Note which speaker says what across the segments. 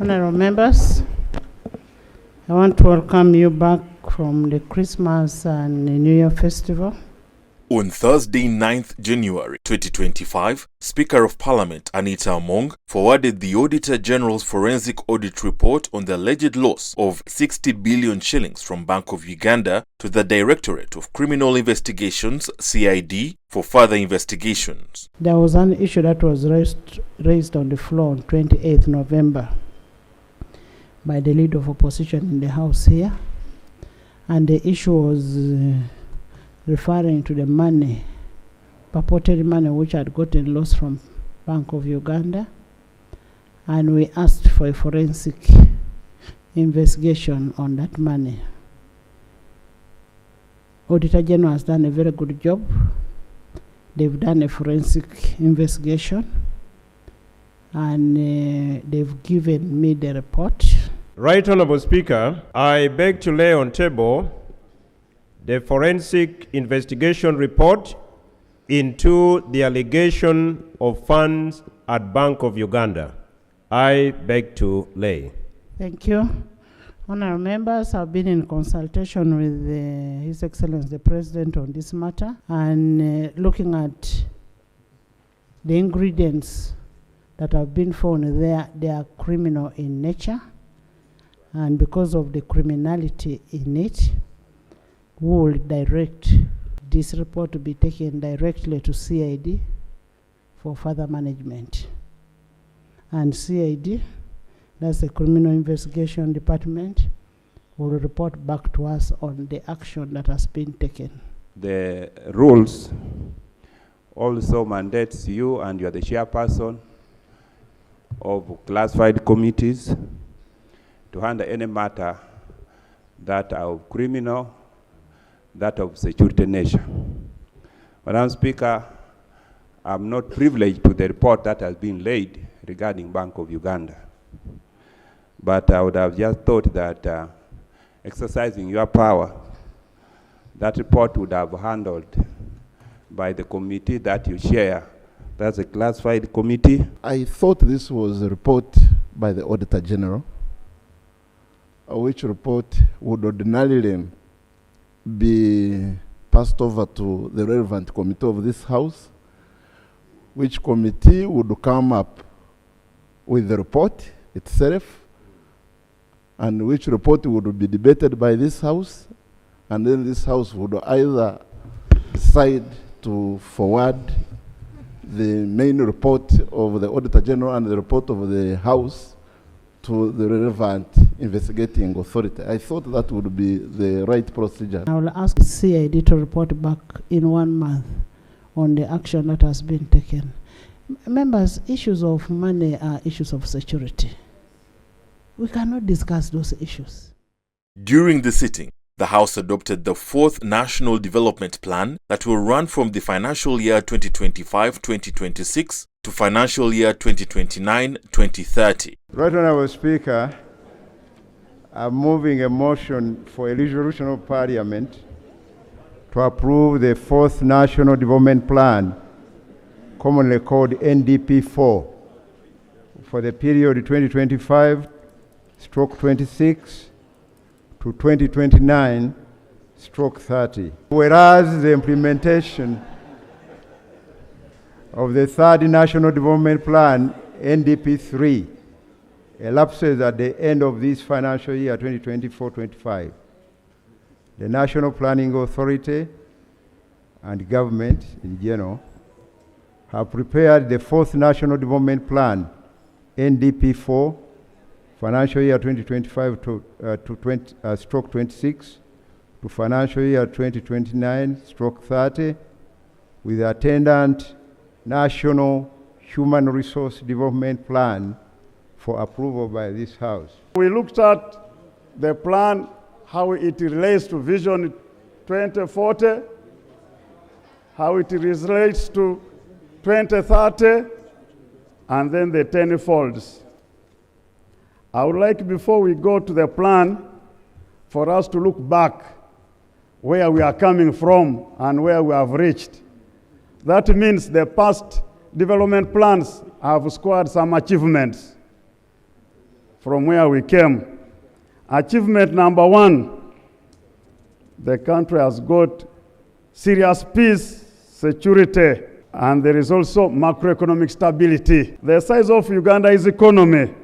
Speaker 1: Honourable members, I want to welcome you back from the Christmas and New Year festival.
Speaker 2: On Thursday, 9th January 2025, Speaker of Parliament Anita Among forwarded the Auditor General's forensic audit report on the alleged loss of 60 billion shillings from Bank of Uganda to the Directorate of Criminal Investigations (CID) for further investigations.
Speaker 1: There was an issue that was raised on the floor on 28th November by the leader of opposition in the House here, and the issue was referring to the money, purported money which had gotten lost from Bank of Uganda, and we asked for a forensic investigation on that money. Auditor General has done a very good job. They've done a forensic investigation, and they've given me the report.
Speaker 3: Right Honourable Speaker, I beg to lay on table the forensic investigation report into the allegation of funds at Bank of Uganda. I beg to lay.
Speaker 1: Thank you. Honourable members, I've been in consultation with His Excellency the President on this matter, and looking at the ingredients that have been found there, they are criminal in nature, and because of the criminality in it, we will direct this report to be taken directly to CID for further management. And CID, that's the Criminal Investigation Department, will report back to us on the action that has been taken.
Speaker 4: The rules also mandates you, and you are the chairperson of classified committees, to handle any matter that are of criminal, that of security nature. Madam Speaker, I'm not privileged to the report that has been laid regarding Bank of Uganda. But I would have just thought that exercising your power, that report would have handled by the committee that you share. That's a classified committee.
Speaker 5: I thought this was a report by the Auditor General, which report would ordinarily be passed over to the relevant committee of this House, which committee would come up with the report itself, and which report would be debated by this House, and then this House would either decide to forward the main report of the Auditor General and the report of the House to the relevant investigating authority. I thought that would be the right procedure.
Speaker 1: I will ask CID to report back in 1 month on the action that has been taken. Members, issues of money are issues of security. We cannot discuss those issues.
Speaker 2: During the sitting, the House adopted the 4th National Development Plan that will run from the financial year 2025-2026 to financial year 2029-2030.
Speaker 6: Right Honourable Speaker, I'm moving a motion for a resolution of Parliament to approve the 4th National Development Plan, commonly called NDP4, for the period 2025-26 to 2029-30. Whereas the implementation of the 3rd National Development Plan, NDP3, elapses at the end of this financial year 2024-25. The National Planning Authority and government in general have prepared the 4th National Development Plan, NDP4, financial year 2025 to 26 to financial year 2029-30, with attendant National Human Resource Development Plan for approval by this House.
Speaker 7: We looked at the plan, how it relates to Vision 2040, how it relates to 2030, and then the 10 folds. I would like, before we go to the plan, for us to look back where we are coming from and where we have reached. That means the past development plans have scored some achievements. from where we came. Achievement number 1, the country has got serious peace, security, and there is also macroeconomic stability. The size of Uganda's economy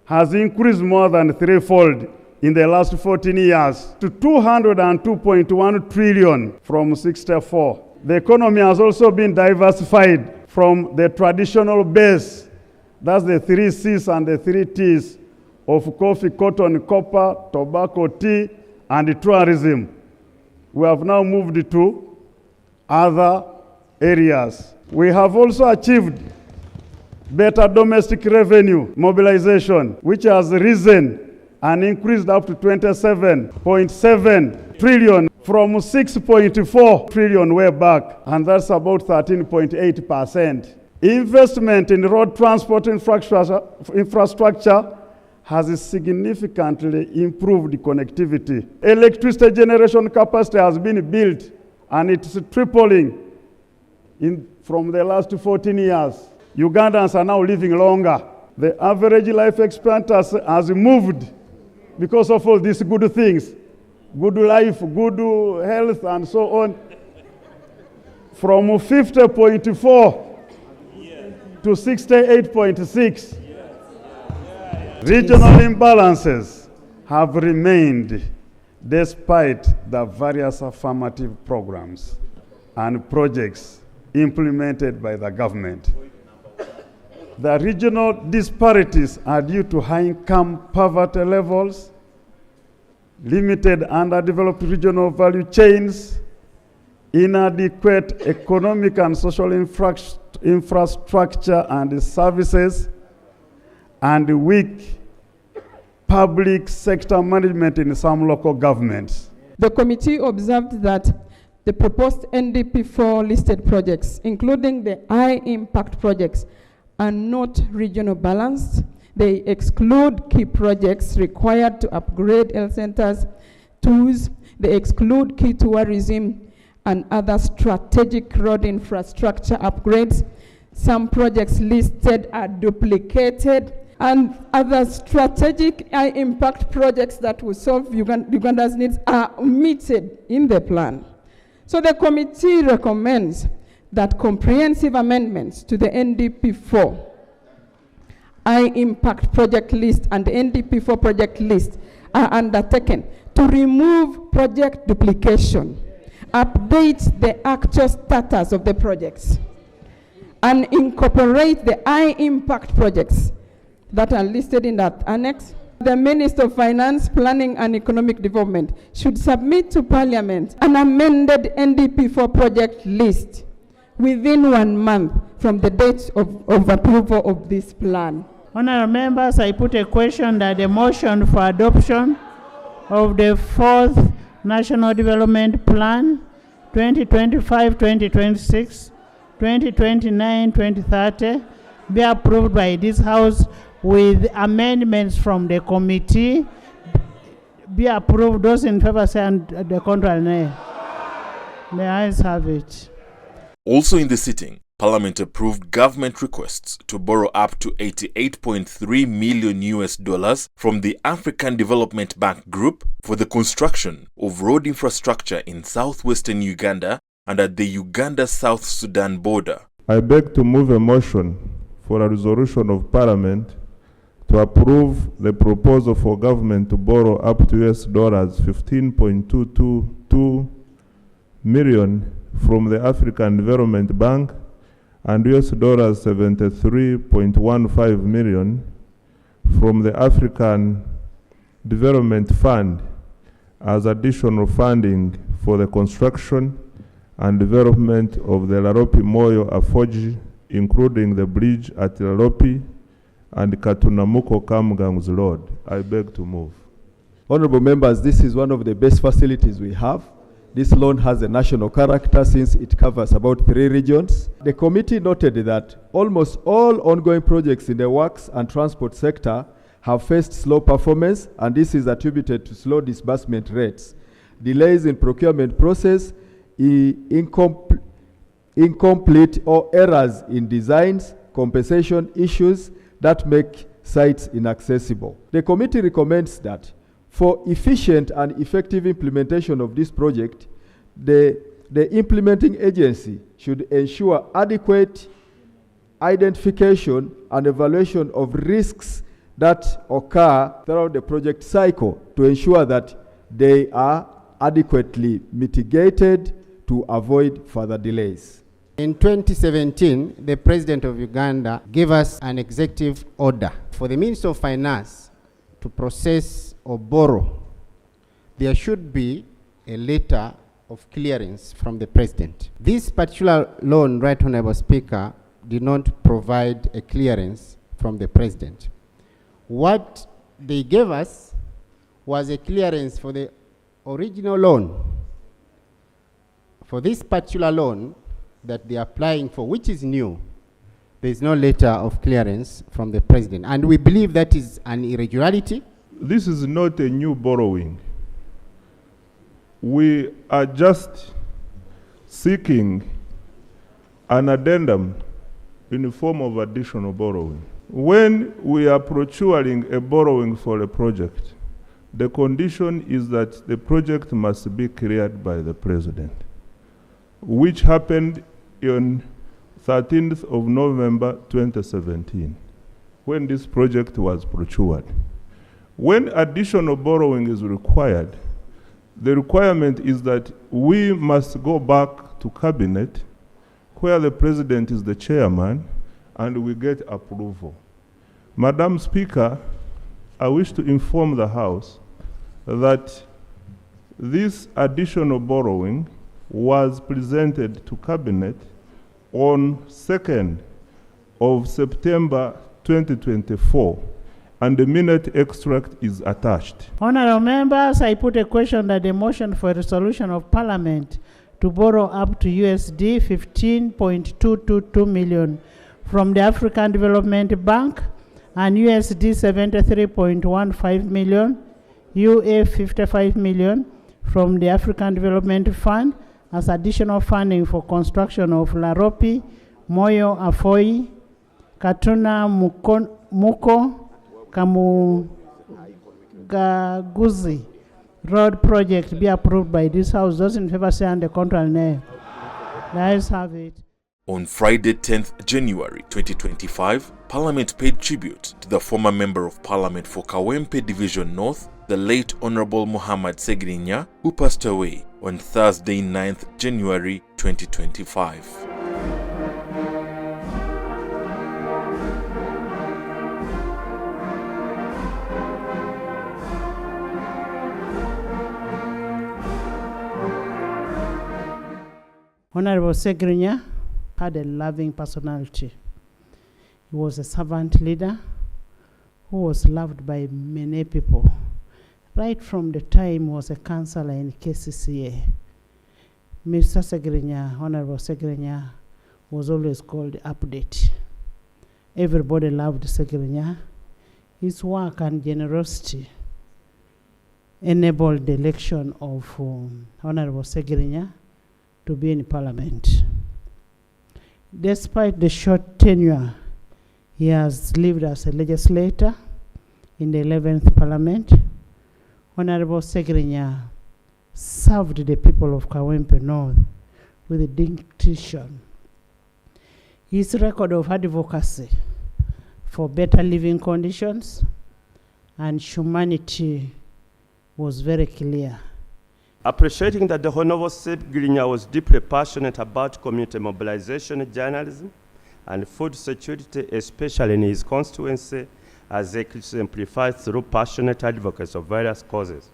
Speaker 7: has increased more than threefold in the last 14 years to 202.1 trillion from 64. The economy has also been diversified from the traditional base, that's the 3 C's and the 3 T's of coffee, cotton, copper, tobacco, tea, and tourism. We have now moved to other areas. We have also achieved better domestic revenue mobilization, which has risen and increased up to 27.7 trillion from 6.4 trillion way back, and that's about 13.8%. Investment in road transport infrastructure has significantly improved connectivity. Electricity generation capacity has been built, and it's tripling from the last 14 years. Ugandans are now living longer. The average life expectancy has moved because of all these good things. Good life, good health, and so on. From 50.4 to 68.6. Regional imbalances have remained despite the various affirmative programs and projects implemented by the government. The regional disparities are due to high income poverty levels, limited underdeveloped regional value chains, inadequate economic and social infrastructure and services, and weak public sector management in some local governments.
Speaker 8: The committee observed that the proposed NDP4 listed projects, including the high impact projects, are not regional balanced. They exclude key projects required to upgrade health centers, tools. They exclude key tourism and other strategic road infrastructure upgrades. Some projects listed are duplicated, and other strategic high impact projects that will solve Uganda's needs are omitted in the plan. So the committee recommends that comprehensive amendments to the NDP4 high impact project list and the NDP4 project list are undertaken to remove project duplication, update the actual status of the projects, and incorporate the high impact projects that are listed in that annex. The Minister of Finance, Planning and Economic Development should submit to Parliament an amended NDP4 project list within 1 month from the date of approval of this plan.
Speaker 1: Honourable members, I put a question that the motion for adoption of the 4th National Development Plan 2025-2026, 2029-2030 be approved by this House with amendments from the committee. Be approved. Those in favor say and the contrary nay. The ayes have it.
Speaker 2: Also in the sitting, Parliament approved government requests to borrow up to $88.3 million from the African Development Bank Group for the construction of road infrastructure in southwestern Uganda and at the Uganda-South Sudan border.
Speaker 9: I beg to move a motion for a resolution of Parliament to approve the proposal for government to borrow up to $15.222 million from the African Development Bank and $73.15 million from the African Development Fund as additional funding for the construction and development of the Laropi Moyo Afoji, including the bridge at Laropi and Katunamuko Kamgangs Road. I beg to move.
Speaker 10: Honorable members, this is one of the best facilities we have. This loan has a national character since it covers about 3 regions. The committee noted that almost all ongoing projects in the works and transport sector have faced slow performance, and this is attributed to slow disbursement rates, delays in procurement process, incomplete or errors in designs, compensation issues that make sites inaccessible. The committee recommends that for efficient and effective implementation of this project, the implementing agency should ensure adequate identification and evaluation of risks that occur throughout the project cycle to ensure that they are adequately mitigated to avoid further delays.
Speaker 11: In 2017, the President of Uganda gave us an executive order for the Minister of Finance to process or borrow. There should be a letter of clearance from the President. This particular loan, Right Honorable Speaker, did not provide a clearance from the President. What they gave us was a clearance for the original loan. For this particular loan that they are applying for, which is new, there is no letter of clearance from the President. And we believe that is an irregularity.
Speaker 9: This is not a new borrowing. We are just seeking an addendum in the form of additional borrowing. When we are procuring a borrowing for a project, the condition is that the project must be cleared by the President, which happened on 13th of November 2017, when this project was procured. When additional borrowing is required, the requirement is that we must go back to Cabinet, where the President is the chairman, and we get approval. Madam Speaker, I wish to inform the House that this additional borrowing was presented to Cabinet on 2nd of September 2024, and the minute extract is attached.
Speaker 1: Honorable members, I put a question that the motion for a resolution of Parliament to borrow up to USD 15.222 million from the African Development Bank and USD 73.15 million, UA 55 million from the African Development Fund as additional funding for construction of Laropi, Moyo Afoi, Katuna Muko, Kamugaguzi road project be approved by this House. Those in favor say and the contrary nay. The ayes have it.
Speaker 2: On Friday, 10th January 2025, Parliament paid tribute to the former Member of Parliament for Kawempe Division North, the late Honorable Muhammad Ssegirinya, who passed away on Thursday, 9th January 2025.
Speaker 1: Honorable Ssegirinya had a loving personality. He was a servant leader who was loved by many people. Right from the time he was a councillor in KCCA, Mr. Ssegirinya, Honorable Ssegirinya, was always called Update. Everybody loved Ssegirinya. His work and generosity enabled the election of Honorable Ssegirinya to be in Parliament. Despite the short tenure he has lived as a legislator in the 11th Parliament, Honorable Ssegirinya served the people of Kawempe North with distinction. His record of advocacy for better living conditions and humanity was very clear.
Speaker 12: Appreciating that the Honorable Ssegirinya was deeply passionate about community mobilization, journalism, and food security, especially in his constituency, as exemplified through passionate advocacy of various causes,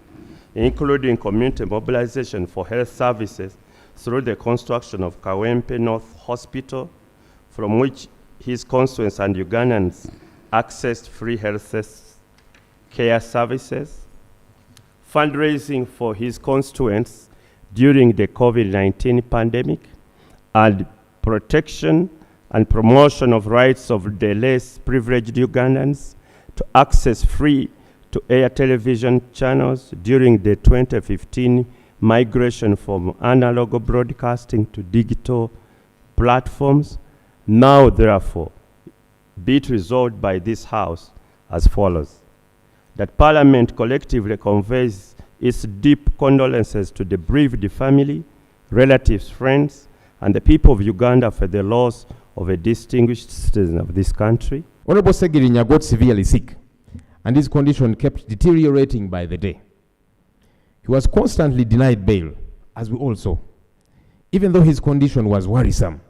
Speaker 12: including community mobilization for health services through the construction of Kawempe North Hospital, from which his constituents and Ugandans accessed free health care services, fundraising for his constituents during the COVID-19 pandemic, and protection and promotion of rights of the less privileged Ugandans to access free-to-air television channels during the 2015 migration from analog broadcasting to digital platforms. Now, therefore, be it resolved by this House as follows: that Parliament collectively conveys its deep condolences to the bereaved family, relatives, friends, and the people of Uganda for the loss of a distinguished citizen of this country.
Speaker 13: Honorable Ssegirinya got severely sick, and his condition kept deteriorating by the day. He was constantly denied bail, as we all saw, even though his condition was worrisome.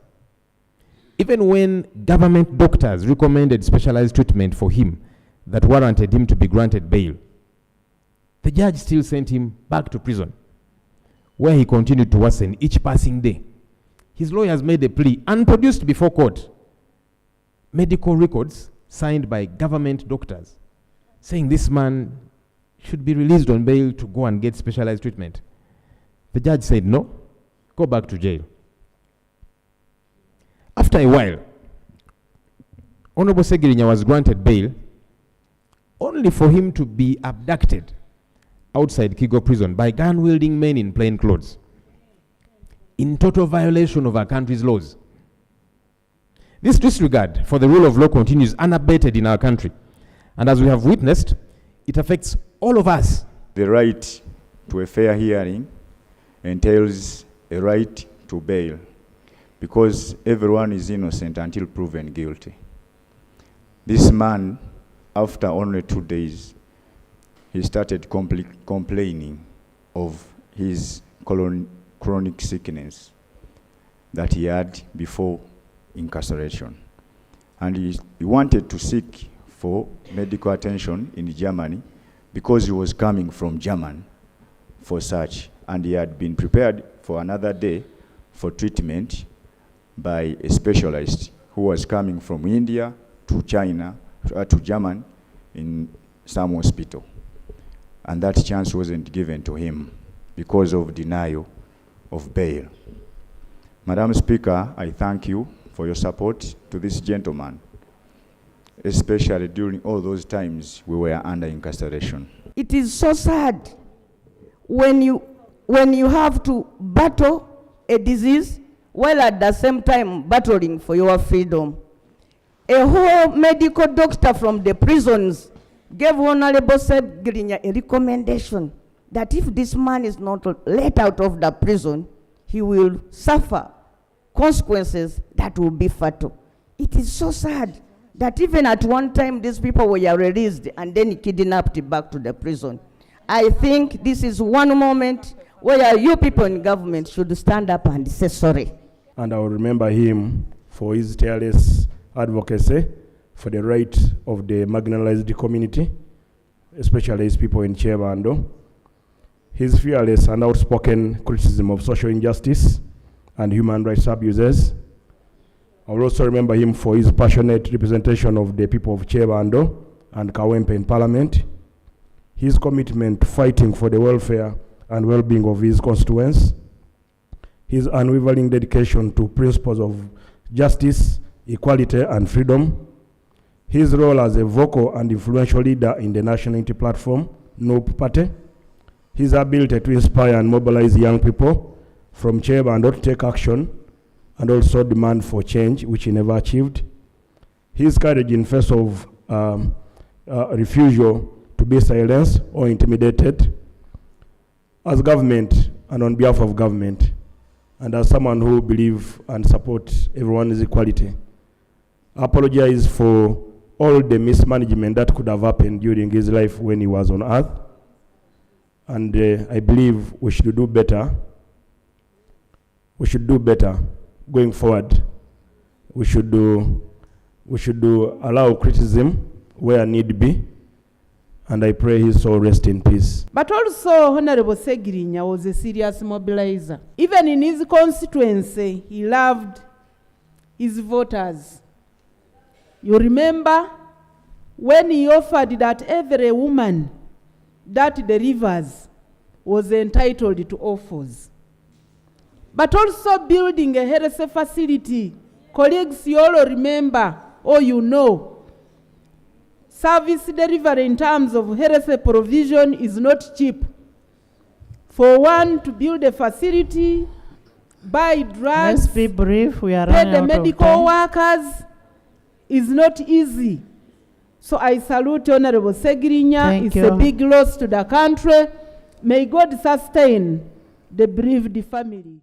Speaker 13: Even when government doctors recommended specialized treatment for him that warranted him to be granted bail, the judge still sent him back to prison, where he continued to worsen each passing day. His lawyers made a plea and produced before court medical records signed by government doctors saying this man should be released on bail to go and get specialized treatment. The judge said, no, go back to jail. After a while, Honorable Ssegirinya was granted bail only for him to be abducted outside Kigo prison by gun-wielding men in plain clothes, in total violation of our country's laws. This disregard for the rule of law continues unabated in our country, and as we have witnessed, it affects all of us.
Speaker 14: The right to a fair hearing entails a right to bail, because everyone is innocent until proven guilty. This man, after only 2 days, he started complaining of his chronic sickness that he had before incarceration. And he wanted to seek for medical attention in Germany because he was coming from Germany for such. And he had been prepared for another day for treatment by a specialist who was coming from India to China, to Germany in some hospital. And that chance wasn't given to him because of denial of bail. Madam Speaker, I thank you for your support to this gentleman, especially during all those times we were under incarceration.
Speaker 15: It is so sad when you have to battle a disease while at the same time battling for your freedom. A whole medical doctor from the prisons gave Honorable Ssegirinya a recommendation that if this man is not let out of the prison, he will suffer consequences that will be fatal. It is so sad that even at one time these people were released and then kidnapped back to the prison. I think this is one moment where you people in government should stand up and say sorry.
Speaker 16: And I will remember him for his tireless advocacy for the right of the marginalized community, especially his people in Chebando. His fearless and outspoken criticism of social injustice and human rights abuses. I will also remember him for his passionate representation of the people of Chebando and Kawempe in Parliament, his commitment to fighting for the welfare and well-being of his constituents, his unwavering dedication to principles of justice, equality, and freedom, his role as a vocal and influential leader in the National Unity Platform, NUP Party, his ability to inspire and mobilize young people from Chebando to take action and also demand for change, which he never achieved, his courage in face of refusal to be silenced or intimidated as government and on behalf of government, and as someone who believes and supports everyone's equality. I apologize for all the mismanagement that could have happened during his life when he was on earth. And I believe we should do better. We should do better going forward. We should allow criticism where need be. And I pray his soul rest in peace.
Speaker 1: But also, Honorable Ssegirinya was a serious mobilizer. Even in his constituency, he loved his voters. You remember when he offered that every woman that delivers was entitled to offers. But also building a health facility. Colleagues, you all remember, or you know, service delivery in terms of health provision is not cheap. For one to build a facility, buy drugs, let's be brief, we are pay running the out medical of time. workers is not easy. So I salute Honorable Ssegirinya.
Speaker 17: Thank
Speaker 1: It's
Speaker 17: you.
Speaker 1: a big loss to the country. May God sustain the bereaved family.